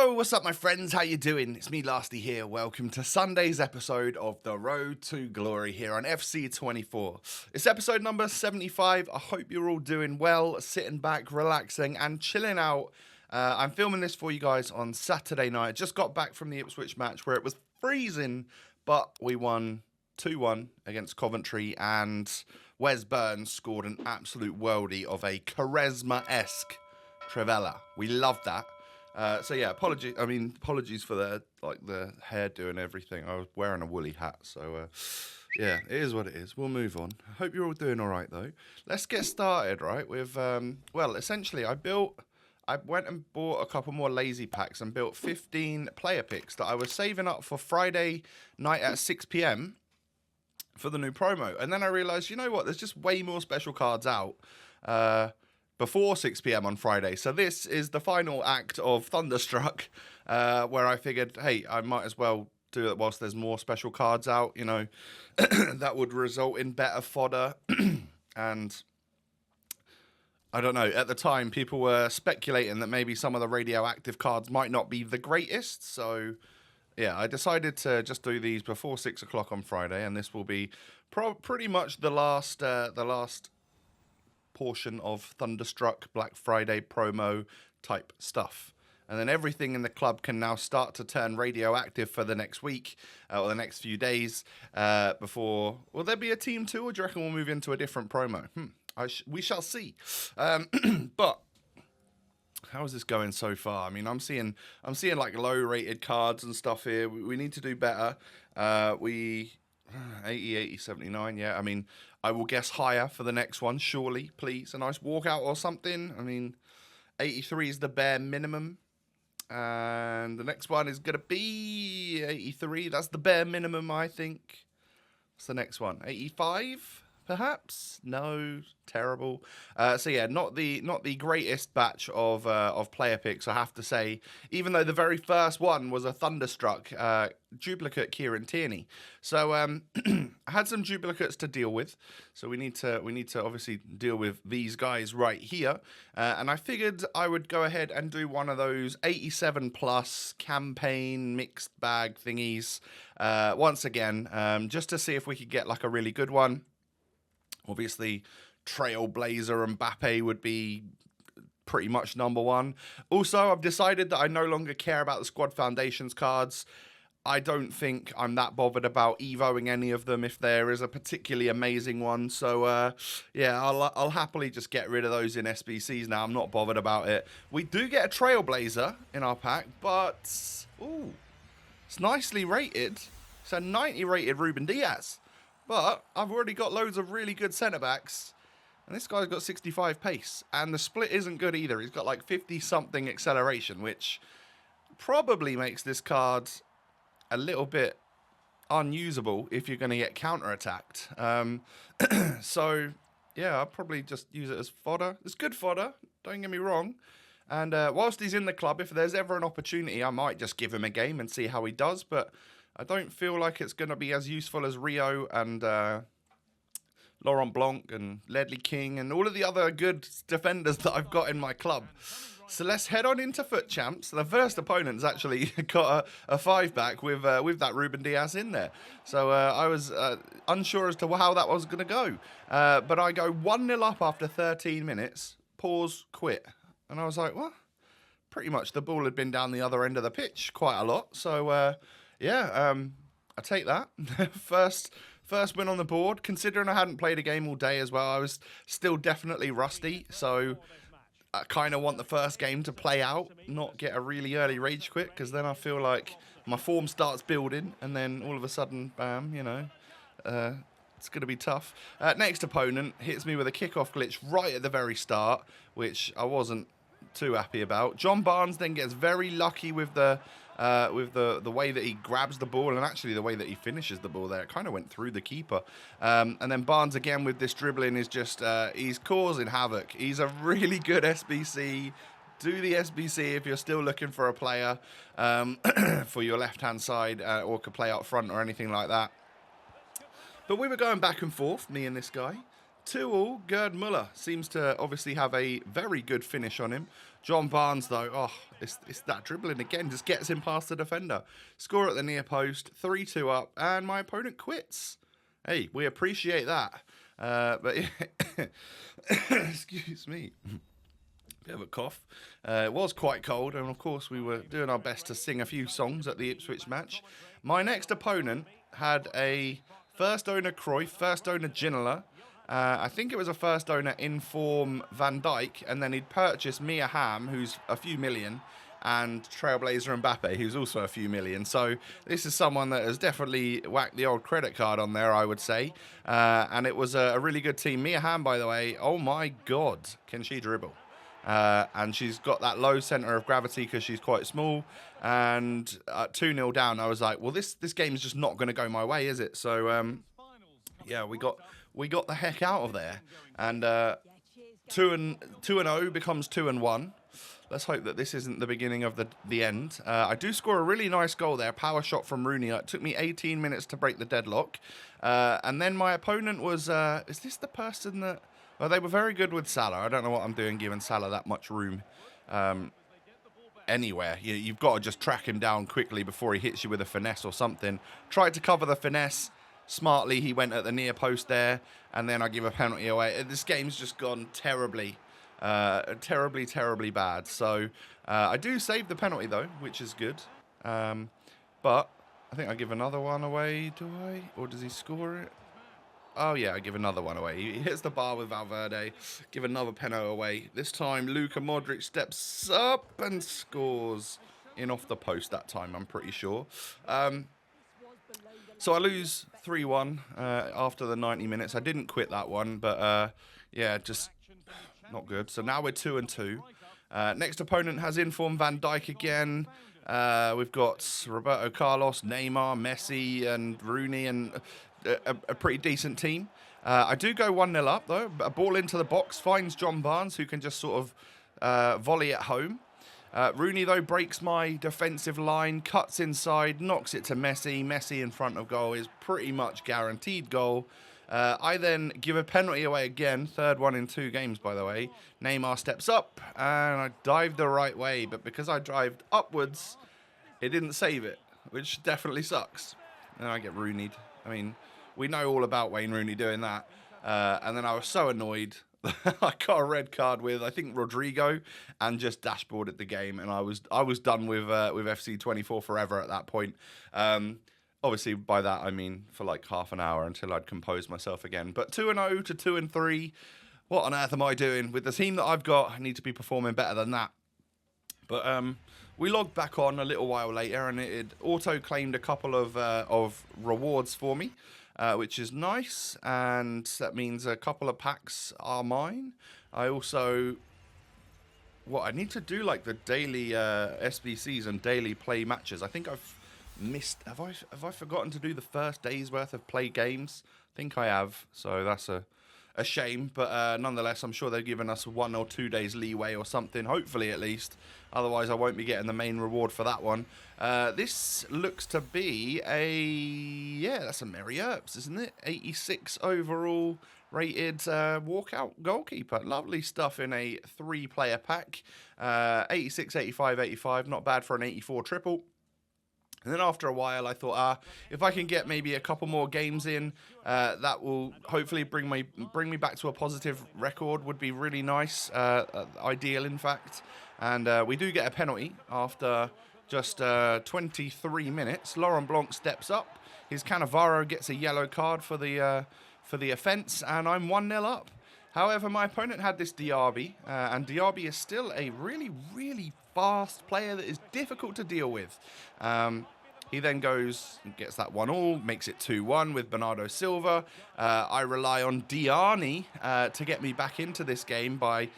Yo, what's up my friends, how you doing? It's me Lasty here, welcome to Sunday's episode of The Road to Glory here on FC24. It's episode number 75, I hope you're all doing well, sitting back, relaxing and chilling out. I'm filming this for you guys on Saturday night, just got back from the Ipswich match where it was freezing, but we won 2-1 against Coventry and Wes Burns scored an absolute worldie of a Quaresma-esque Trivella. We loved that. So yeah, apologies for the hairdo and everything. I was wearing a woolly hat, so yeah, it is what it is. We'll move on. I hope you're all doing all right though. Let's get started, right? With well, essentially, I went and bought a couple more lazy packs and built 15 player picks that I was saving up for Friday night at 6 p.m. for the new promo, and then I realised, you know what? There's just way more special cards out. Before 6 p.m. on Friday. So this is the final act of Thunderstruck, where I figured, hey, I might as well do it whilst there's more special cards out, you know, that would result in better fodder. And I don't know, at the time, people were speculating that maybe some of the radioactive cards might not be the greatest. So yeah, I decided to just do these before 6 o'clock on Friday, and this will be pretty much the last portion of Thunderstruck Black Friday promo type stuff. And then everything in the club can now start to turn radioactive for the next week or the next few days before... Will there be a team 2 or do you reckon we'll move into a different promo? We shall see. But how is this going so far? I mean, I'm seeing like low rated cards and stuff here. We need to do better. 80, 80, 79, yeah. I mean, I will guess higher for the next one, surely, please. A nice walkout or something. I mean, 83 is the bare minimum. And the next one is going to be 83. That's the bare minimum, I think. What's the next one? 85, perhaps? No, terrible. So yeah, not the greatest batch of player picks, I have to say. Even though the very first one was a Thunderstruck duplicate Kieran Tierney. So I had some duplicates to deal with. So we need to obviously deal with these guys right here. And I figured I would go ahead and do one of those 87 plus campaign mixed bag thingies once again, just to see if we could get like a really good one. Obviously, Trailblazer Mbappe would be pretty much number one. Also, I've decided that I no longer care about the Squad Foundations cards. I don't think I'm that bothered about evoing any of them if there is a particularly amazing one. So, yeah, I'll happily just get rid of those in SBCs now. I'm not bothered about it. We do get a Trailblazer in our pack, but... ooh, it's nicely rated. It's a 90 rated Ruben Diaz. But I've already got loads of really good centre-backs. And this guy's got 65 pace. And the split isn't good either. He's got like 50-something acceleration, which probably makes this card a little bit unusable if you're going to get counter-attacked. So, yeah, I'll probably just use it as fodder. It's good fodder, don't get me wrong. And whilst he's in the club, if there's ever an opportunity, I might just give him a game and see how he does. But I don't feel like it's going to be as useful as Rio and Laurent Blanc and Ledley King and all of the other good defenders that I've got in my club. So let's head on into Foot Champs. The first opponent's actually got a 5-back with that Ruben Diaz in there. So I was unsure as to how that was going to go. But I go 1-0 up after 13 minutes, pause, quit. And I was like, what? Pretty much the ball had been down the other end of the pitch quite a lot. So... yeah, I take that. First win on the board. Considering I hadn't played a game all day as well, I was still definitely rusty. So I kind of want the first game to play out, not get a really early rage quit, because then I feel like my form starts building, and then all of a sudden, bam, you know, it's going to be tough. Next opponent hits me with a kickoff glitch right at the very start, which I wasn't too happy about. John Barnes then gets very lucky with the way that he grabs the ball, and actually the way that he finishes the ball there. It kind of went through the keeper. And then Barnes again with this dribbling is just, he's causing havoc. He's a really good SBC. Do the SBC if you're still looking for a player for your left-hand side or could play up front or anything like that. But we were going back and forth, me and this guy. 2-2, Gerd Muller seems to obviously have a very good finish on him. John Barnes, though, oh, it's that dribbling again. Just gets him past the defender. Score at the near post, 3-2 up, and my opponent quits. Hey, we appreciate that. But excuse me. Bit of a cough. It was quite cold, and of course we were doing our best to sing a few songs at the Ipswich match. My next opponent had a first owner Cruyff, first owner Ginola. I think it was a first owner Inform Van Dijk, and then he'd purchased Mia Hamm, who's a few million, and Trailblazer Mbappe, who's also a few million. So this is someone that has definitely whacked the old credit card on there, I would say. And it was a really good team. Mia Hamm, by the way, oh my God, can she dribble? And she's got that low centre of gravity because she's quite small. And 2-0 down, I was like, well, this game is just not going to go my way, is it? So, yeah, we got the heck out of there. And 2-0 becomes 2-1. Let's hope that this isn't the beginning of the end. I do score a really nice goal there, power shot from Rooney. It took me 18 minutes to break the deadlock. And then my opponent was, is this the person that... Well, they were very good with Salah. I don't know what I'm doing giving Salah that much room anywhere. You've got to just track him down quickly before he hits you with a finesse or something. Tried to cover the finesse. Smartly, he went at the near post there, and then I give a penalty away. This game's just gone terribly bad. So I do save the penalty, though, which is good. But I think I give another one away, do I? Or does he score it? Oh, yeah, I give another one away. He hits the bar with Valverde. Give another penalty away. This time, Luka Modric steps up and scores in off the post that time, I'm pretty sure. So I lose 3-1 after the 90 minutes. I didn't quit that one, but, yeah, just not good. So now we're 2-2. Next opponent has Inform Van Dijk again. We've got Roberto Carlos, Neymar, Messi, and Rooney, and... A pretty decent team. I do go 1-0 up, though. A ball into the box, finds John Barnes, who can just sort of volley at home. Rooney, though, breaks my defensive line, cuts inside, knocks it to Messi. Messi in front of goal is pretty much guaranteed goal. I then give a penalty away again, third one in 2 games, by the way. Neymar steps up, and I dive the right way, but because I dived upwards, it didn't save it, which definitely sucks. And I get Rooney'd. I mean... We know all about Wayne Rooney doing that. And then I was so annoyed. I got a red card with, I think, Rodrigo, and just dashboarded the game. And I was done with FC24 forever at that point. Obviously, by that, I mean for like half an hour until I'd compose myself again. But 2-0 to 2-3. What on earth am I doing? With the team that I've got, I need to be performing better than that. But we logged back on a little while later, and it auto-claimed a couple of rewards for me. Which is nice, and that means a couple of packs are mine. I also... I need to do like the daily SBCs and daily play matches. I think I've missed... Have I forgotten to do the first day's worth of play games? I think I have, so that's a shame. But nonetheless, I'm sure they've given us 1 or 2 days leeway or something, hopefully at least. Otherwise, I won't be getting the main reward for that one. This looks to be that's a Mary Earps, isn't it? 86 overall rated walkout goalkeeper. Lovely stuff in a 3-player pack. 86, 85, 85. Not bad for an 84 triple. And then after a while, I thought, if I can get maybe a couple more games in, that will hopefully bring me back to a positive record. Would be really nice, ideal in fact. And we do get a penalty after just 23 minutes. Laurent Blanc steps up. His Cannavaro gets a yellow card for the offence, and I'm 1-0 up. However, my opponent had this Diaby, and Diaby is still a really, really fast player that is difficult to deal with. He then goes and gets that 1-1, makes it 2-1 with Bernardo Silva. I rely on Diani to get me back into this game by,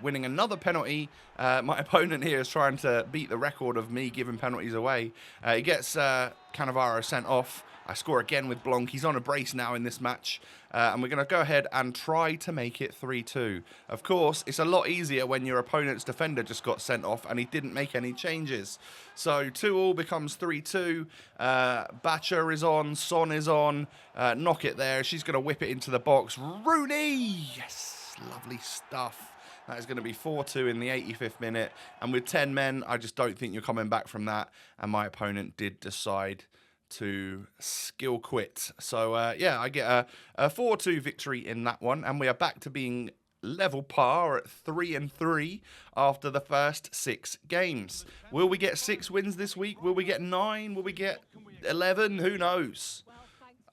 winning another penalty. My opponent here is trying to beat the record of me giving penalties away. He gets Cannavaro sent off. I score again with Blanc. He's on a brace now in this match. And we're going to go ahead and try to make it 3-2. Of course, it's a lot easier when your opponent's defender just got sent off and he didn't make any changes. So 2-2 becomes 3-2. Batcher is on. Son is on. Knock it there. She's going to whip it into the box. Rooney! Yes! Lovely stuff. That is going to be 4-2 in the 85th minute. And with 10 men, I just don't think you're coming back from that. And my opponent did decide to skill quit. So, yeah, I get a 4-2 victory in that one. And we are back to being level par at 3-3 after the first 6 games. Will we get 6 wins this week? Will we get 9? Will we get 11? Who knows?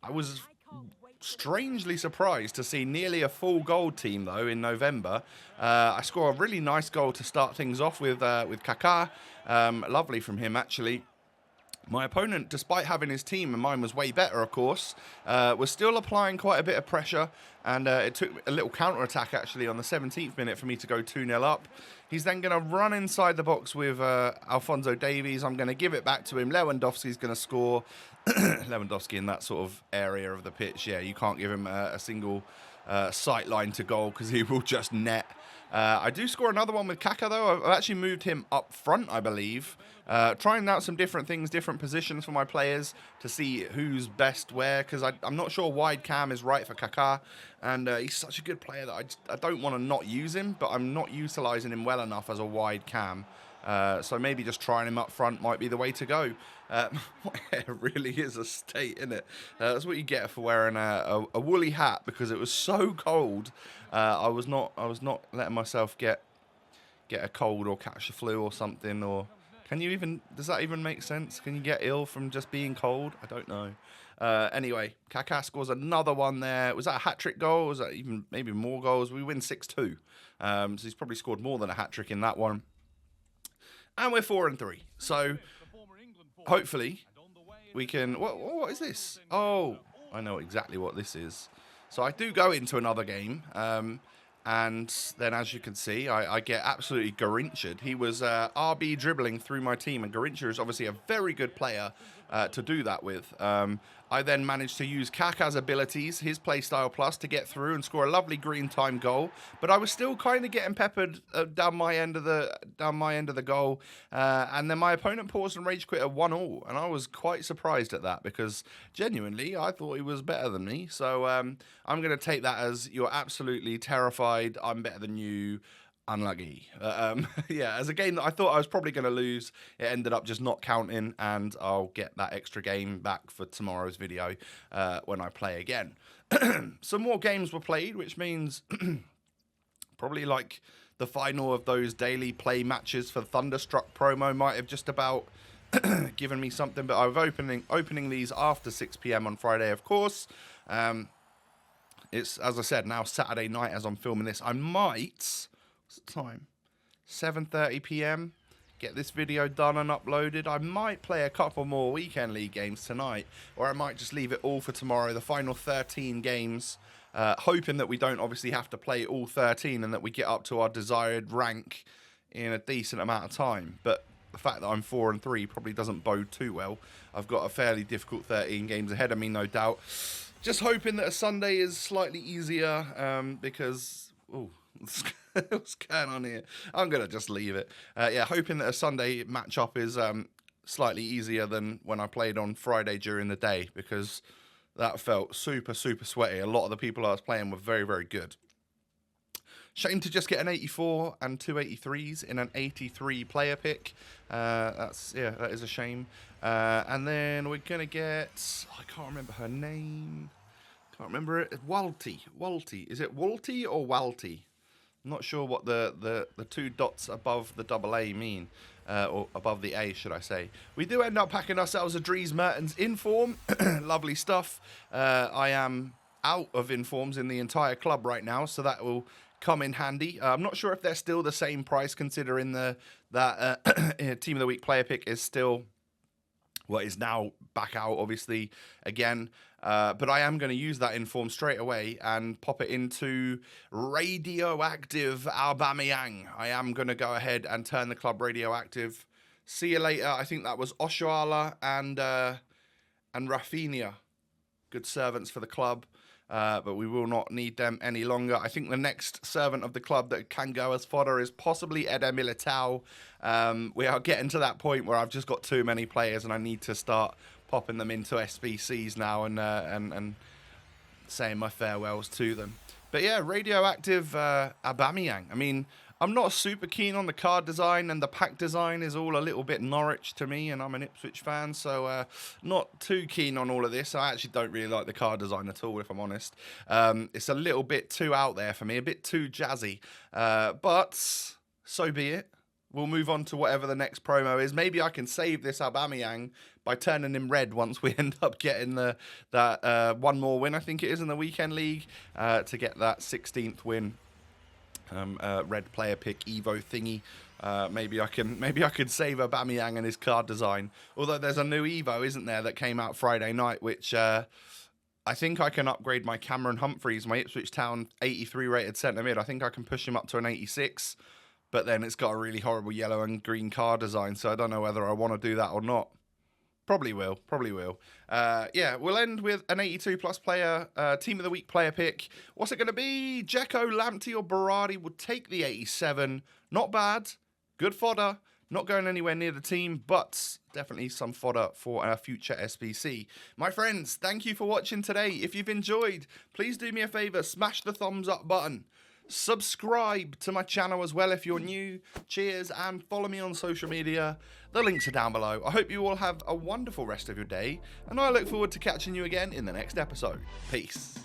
I was strangely surprised to see nearly a full gold team though in November. I score a really nice goal to start things off with Kaká. Lovely from him actually. My opponent, despite having his team, and mine was way better, of course, was still applying quite a bit of pressure, and it took a little counter-attack, actually, on the 17th minute for me to go 2-0 up. He's then going to run inside the box with Alphonso Davies. I'm going to give it back to him. Lewandowski's going to score. Lewandowski in that sort of area of the pitch, yeah, you can't give him a single sight line to goal because he will just net. I do score another one with Kaká, though. I've actually moved him up front, I believe. Trying out some different things, different positions for my players to see who's best where, because I'm not sure wide cam is right for Kaká, and he's such a good player that I don't want to not use him, but I'm not utilising him well enough as a wide cam. So maybe just trying him up front might be the way to go. My hair really is a state, isn't it? That's what you get for wearing a woolly hat, because it was so cold. I was not letting myself get a cold or catch a flu or something. Or can you even? Does that even make sense? Can you get ill from just being cold? I don't know. Anyway, Kaká scores another one there. Was that a hat-trick goal? Was that even maybe more goals? We win 6-2. So he's probably scored more than a hat-trick in that one. And we're 4-3. So hopefully we can. What is this? Oh, I know exactly what this is. So I do go into another game, and then as you can see, I get absolutely Garincha'd. He was RB dribbling through my team, and Garincha is obviously a very good player to do that with. I then managed to use Kaká's abilities, his playstyle plus, to get through and score a lovely green time goal. But I was still kind of getting peppered down my end of the goal, and then my opponent paused and rage quit at 1-1, and I was quite surprised at that because genuinely I thought he was better than me. So I'm going to take that as you're absolutely terrified. I'm better than you. Unlucky. Yeah, as a game that I thought I was probably going to lose, it ended up just not counting, and I'll get that extra game back for tomorrow's video when I play again. Some more games were played, which means probably like the final of those daily play matches for Thunderstruck promo might have just about given me something, but I was opening these after 6 p.m. on Friday, of course. It's, as I said, now Saturday night as I'm filming this. I might... What's the time? 7:30 p.m. Get this video done and uploaded. I might play a couple more weekend league games tonight, or I might just leave it all for tomorrow. The final 13 games, hoping that we don't obviously have to play all 13 and that we get up to our desired rank in a decent amount of time. But the fact that I'm 4-3 probably doesn't bode too well. I've got a fairly difficult 13 games ahead of me, no doubt. Just hoping that a Sunday is slightly easier because... Ooh. What's going on here? I'm going to just leave it. Yeah, hoping that a Sunday matchup is slightly easier than when I played on Friday during the day, because that felt super, super sweaty. A lot of the people I was playing were very, very good. Shame to just get an 84 and 2 83s in an 83 player pick. That is a shame. And then we're going to get... I can't remember her name. Can't remember it. Walty. Is it Walty or Walty? I'm not sure what the 2 dots above the double A mean, or above the A, should I say. We do end up packing ourselves a Dries Mertens inform. Lovely stuff. I am out of informs in the entire club right now, so that will come in handy. I'm not sure if they're still the same price, considering that Team of the Week player pick is still... Well, is now back out, obviously, again. But I am going to use that inform straight away and pop it into Radioactive Aubameyang. I am going to go ahead and turn the club radioactive. See you later. I think that was Oshoala and Rafinha. Good servants for the club. But we will not need them any longer. I think the next servant of the club that can go as fodder is possibly Eder Militao. We are getting to that point where I've just got too many players and I need to start popping them into SBCs now and saying my farewells to them. But yeah, Radioactive Aubameyang. I mean, I'm not super keen on the card design, and the pack design is all a little bit Norwich to me, and I'm an Ipswich fan, so not too keen on all of this. I actually don't really like the card design at all, if I'm honest. It's a little bit too out there for me, a bit too jazzy, but so be it. We'll move on to whatever the next promo is. Maybe I can save this Aubameyang by turning him red once we end up getting that one more win, I think it is, in the weekend league, to get that 16th win. Red player pick Evo thingy. Maybe I could save Aubameyang and his card design. Although there's a new Evo, isn't there, that came out Friday night, which I think I can upgrade my Cameron Humphreys, my Ipswich Town 83 rated centre mid. I think I can push him up to an 86. But then it's got a really horrible yellow and green card design, so I don't know whether I want to do that or not. Probably will. Yeah, we'll end with an 82 plus player, team of the week player pick. What's it going to be? Dzeko, Lamptey or Berardi will take the 87. Not bad. Good fodder. Not going anywhere near the team, but definitely some fodder for a future SBC. My friends, thank you for watching today. If you've enjoyed, please do me a favour, smash the thumbs up button. Subscribe to my channel as well if you're new. Cheers, and follow me on social media. The links are down below. I hope you all have a wonderful rest of your day, and I look forward to catching you again in the next episode. Peace.